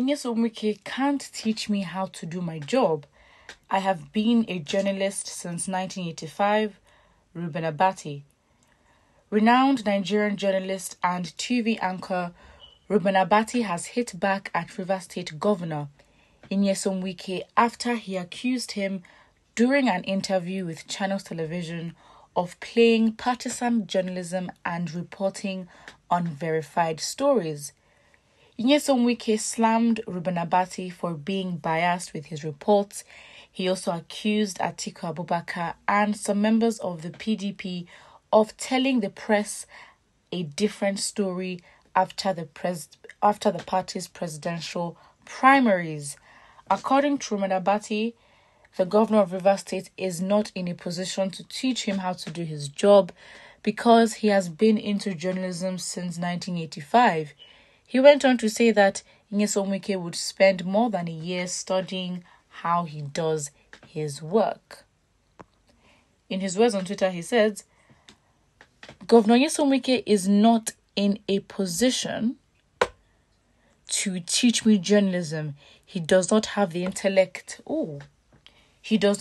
Wike can't teach me how to do my job. I have been a journalist since 1985. Ruben Abati. Renowned Nigerian journalist and TV anchor Ruben Abati has hit back at Rivers State Governor Wike after he accused him during an interview with Channels Television of playing partisan journalism and reporting unverified stories. Wike slammed Ruben Abati for being biased with his reports. He also accused Atiku Abubakar and some members of the PDP of telling the press a different story after the party's presidential primaries. According to Ruben Abati, the governor of Rivers State is not in a position to teach him how to do his job because he has been into journalism since 1985. He went on to say that Wike would spend more than a year studying how he does his work. In his words on Twitter, he said, Governor Wike is not in a position to teach me journalism. He does not have the intellect. He just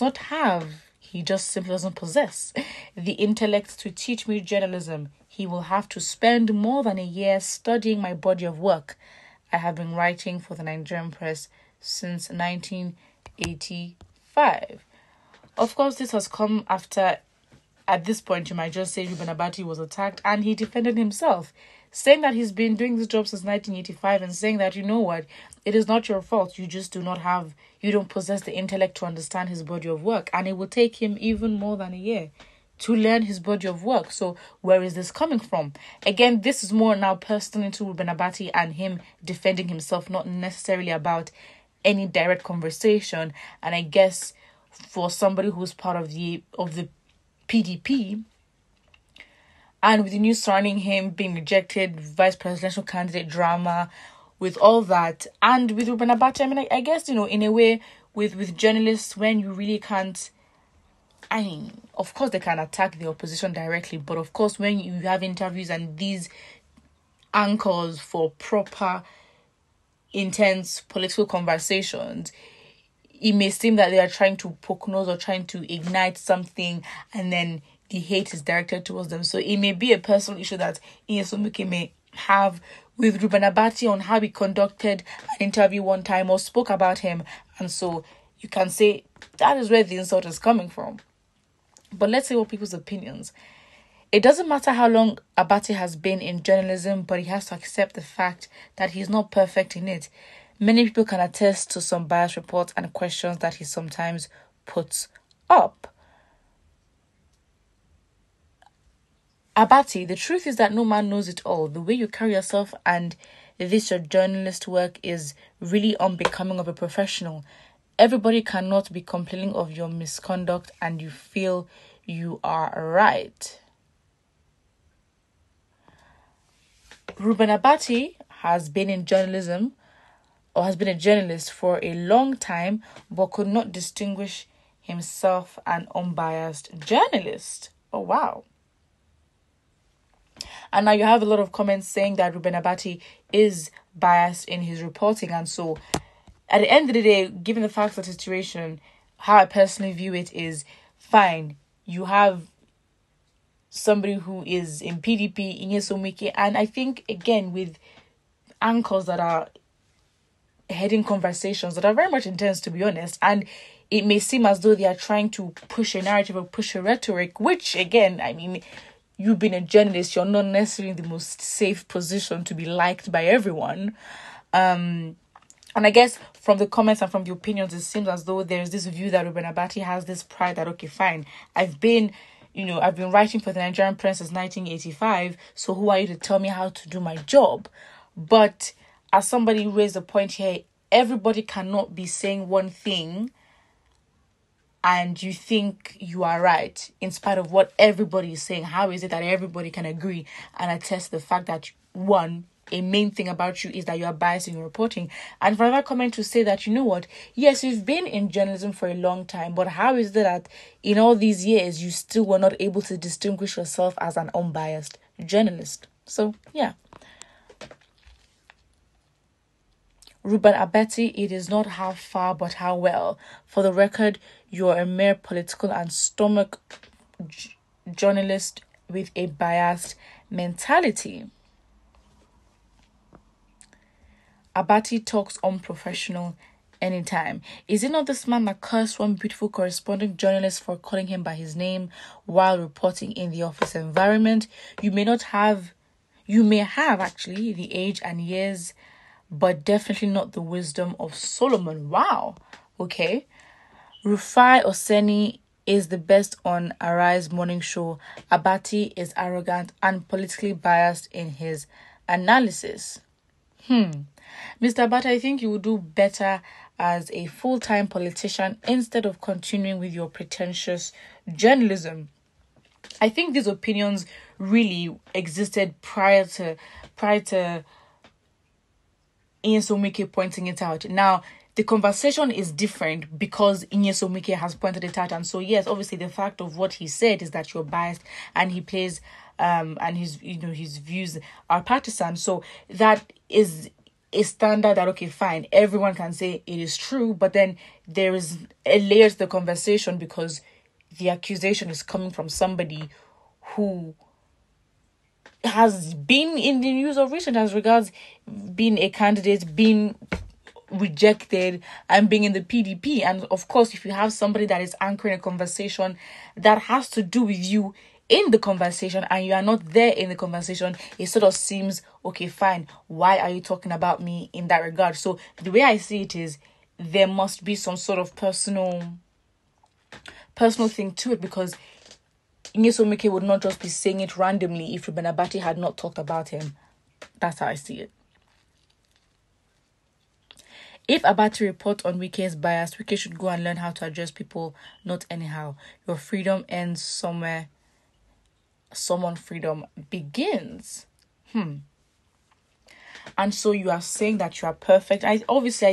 simply doesn't possess the intellect to teach me journalism. He will have to spend more than a year studying my body of work. I have been writing for the Nigerian press since 1985. Of course, this has come after, at this point, you might just say Ruben Abati was attacked and he defended himself, saying that he's been doing this job since 1985 and saying that, you know what, it is not your fault. You just you don't possess the intellect to understand his body of work. And it will take him even more than a year to learn his body of work. So where is this coming from? Again, this is more now personal to Ruben Abati and him defending himself, not necessarily about any direct conversation. And I guess for somebody who's part of the PDP, and with the news surrounding him being rejected, vice presidential candidate drama, with all that, and with Ruben Abati, I guess, in a way, with journalists, when you really can't, of course they can attack the opposition directly, but of course when you have interviews and these anchors for proper, intense political conversations, it may seem that they are trying to poke nose or trying to ignite something, and then the hate is directed towards them. So it may be a personal issue that Wike may have with Ruben Abati on how he conducted an interview one time or spoke about him. And so you can say that is where the insult is coming from. But let's see what people's opinions. It doesn't matter how long Abati has been in journalism, but he has to accept the fact that he's not perfect in it. Many people can attest to some biased reports and questions that he sometimes puts up. Abati, the truth is that no man knows it all. The way you carry yourself and this your journalist work is really unbecoming of a professional. Everybody cannot be complaining of your misconduct and you feel you are right. Ruben Abati has been in journalism or has been a journalist for a long time, but could not distinguish himself an unbiased journalist. Oh, wow. And now you have a lot of comments saying that Ruben Abati is biased in his reporting. And so at the end of the day, given the facts of the situation, how I personally view it is fine. You have somebody who is in PDP, Wike, and I think, again, with anchors that are heading conversations that are very much intense, to be honest, and it may seem as though they are trying to push a narrative or push a rhetoric, which, again, you've been a journalist, you're not necessarily in the most safe position to be liked by everyone. And I guess from the comments and from the opinions, it seems as though there's this view that Ruben Abati has this pride that, okay, fine, I've been writing for the Nigerian press since 1985, so who are you to tell me how to do my job? But as somebody raised a point here, everybody cannot be saying one thing and you think you are right in spite of what everybody is saying. How is it that everybody can agree and attest to the fact that, one, a main thing about you is that you are biased in your reporting? And for another comment to say that, you know what, yes, you've been in journalism for a long time, but how is it that in all these years you still were not able to distinguish yourself as an unbiased journalist? So, yeah. Ruben Abati, it is not how far but how well. For the record, you're a mere political and stomach journalist with a biased mentality. Abati talks unprofessional anytime. Is it not this man that cursed one beautiful corresponding journalist for calling him by his name while reporting in the office environment? You may have actually the age and years, but definitely not the wisdom of Solomon. Wow. Okay. Rufai Oseni is the best on Arise morning show. Abati is arrogant and politically biased in his analysis. Mr. Abati, I think you would do better as a full-time politician instead of continuing with your pretentious journalism. I think these opinions really existed prior to Inyesomike pointing it out. Now, the conversation is different because Inyesomike has pointed it out. And so, yes, obviously the fact of what he said is that you're biased and he plays and his views are partisan. So that is a standard that, okay, fine, everyone can say it is true, but then there is a layer to the conversation because the accusation is coming from somebody who has been in the news of recent as regards being a candidate, being rejected, and being in the PDP. And of course, if you have somebody that is anchoring a conversation that has to do with you in the conversation and you are not there in the conversation, it sort of seems, okay, fine, why are you talking about me in that regard? So the way I see it is there must be some sort of personal thing to it, because Inyesomike would not just be saying it randomly if Ruben Abati had not talked about him. That's how I see it. If Abati reports on Wike's bias, Wike should go and learn how to address people, not anyhow. Your freedom ends somewhere someone's freedom begins. And so you are saying that you are perfect. I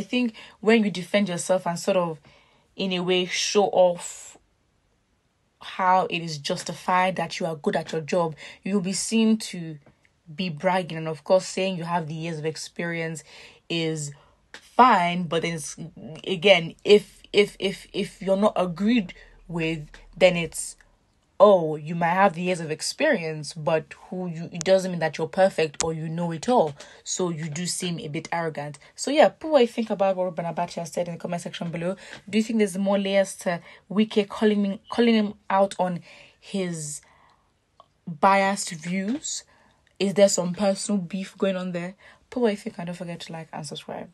think when you defend yourself and sort of, in a way, show off how it is justified that you are good at your job, you'll be seen to be bragging. And of course, saying you have the years of experience is fine, but then it's, again, if you're not agreed with, then it's, oh, you might have the years of experience, but it doesn't mean that you're perfect or you know it all. So you do seem a bit arrogant. So yeah, put what you think about what Ruben Abati has said in the comment section below. Do you think there's more layers to Wike calling him out on his biased views? Is there some personal beef going on there? Put what you think and don't forget to like and subscribe.